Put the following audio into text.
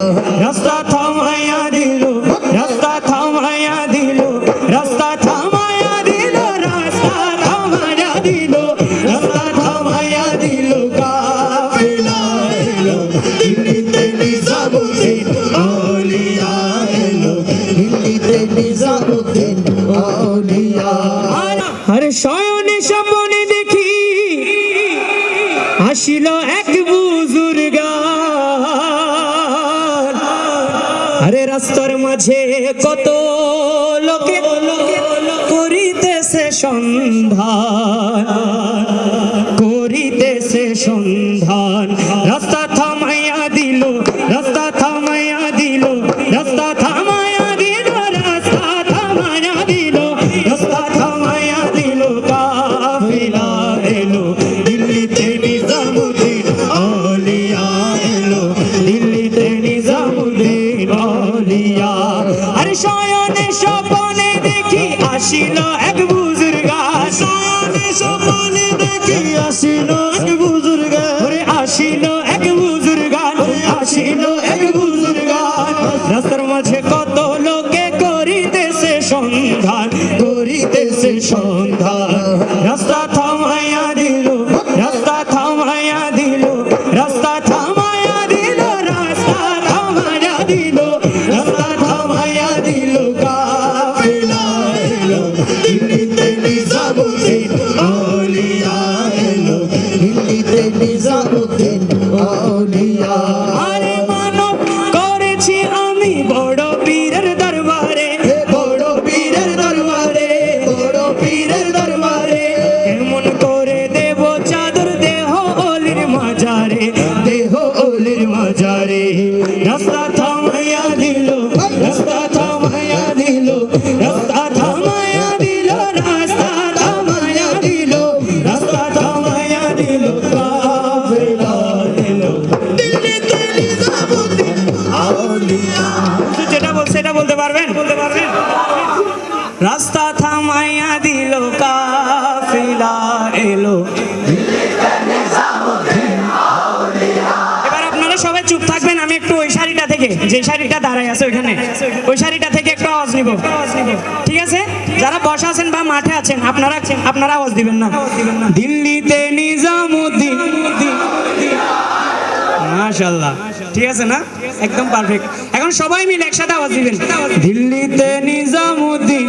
রাস্তা থামাইয়া দিল, রাস্তা থামাইয়া দিল, রাস্তা থামাইয়া দিল, রাস্তা থামাইয়া দিল, রাস্তা থামাইয়া দিল, কাফেলা এলো দিল্লিতে নিজামুদ্দিন আউলিয়া এলো দিল্লিতে নিজামুদ্দিন আউলিয়া। আরে শয়নে স্বপ্নে দেখি আসিল এক বুজুর্গ, আরে রাস্তার মাঝে কত লোকে করিতেছে সন্ধান, করিতেছে সন্ধান। রাস্তা থামাইয়া দিল, রাস্তা থামাইয়া দিল, রাস্তা থামাইয়া দিল, রাস্তা থামাইয়া দিল, রাস্তা থামাইয়া দিল, কাফেলা এলো দিল্লিতে নিজামুদ্দিন আউলিয়া এলো দিল্লিতে নিজামুদ্দিন আউলিয়া। আরে শয়নে স্বপ্নে দেখি আসিল এক বুজুর্গ, শয়নে স্বপ্নে দেখি আসিল এক বুজুর্গ, ওরে আসিল এক বুজুর্গ, আসিল এক বুজুর্গ। রাস্তার মাঝে কত লোকে করিতেছে সন্ধান, করিতেছে সন্ধান। রাস্তা থামাইয়া দিল, রাস্তা থামাইয়া দিল, রাস্তা থামাইয়া দিল, রাস্তা থামাইয়া দিল, রাস্তা থামাইয়া দিল, কাফেলা এলো দিল্লিতে নিজামুদ্দিন আউলিয়া এলো দিল্লিতে নিজামুদ্দিন আউলিয়া। আরে মানব করেছি আমি বড় পীরের দরবারে, বড় পীরের দরবারে, বড় পীরের দরবারে। কেমন করে দেব চাদর দেহ ওলির মাজারে, দেহ ওলির মাজারে। রাস্তা থামাইয়া দিল, রাস্তা থামাইয়া দিল, রাস্তা থামাইয়া দিল, রাস্তা থামাইয়া দিল, রাস্তা থামাইয়া দিল, কাফেলা এলো দিল্লিতে নিজামুদ্দিন আউলিয়া। যেটা বলছে এটা বলতে পারবেন? বলতে পারবেন? রাস্তা থামাইয়া দিল, কাফেলা এলো। এবার আপনারা সবাই চুপ থাকবেন, আমি একটু ওই শাড়িটা থেকে, যে শাড়িটা দাঁড়ায় আছে ওইখানে, ওই শাড়িটা থেকে একটু আওয়াজ নিব, ঠিক আছে? যারা বসা আছেন বা মাঠে আছেন আপনারা আওয়াজ দিবেন না। দিল্লিতে নিজামুদ্দিন, মাশাআল্লাহ, ঠিক আছে না? একদম পারফেক্ট। এখন সবাই মিলে একসাথে আওয়াজ দিবেন, দিল্লিতে নিজামুদ্দিন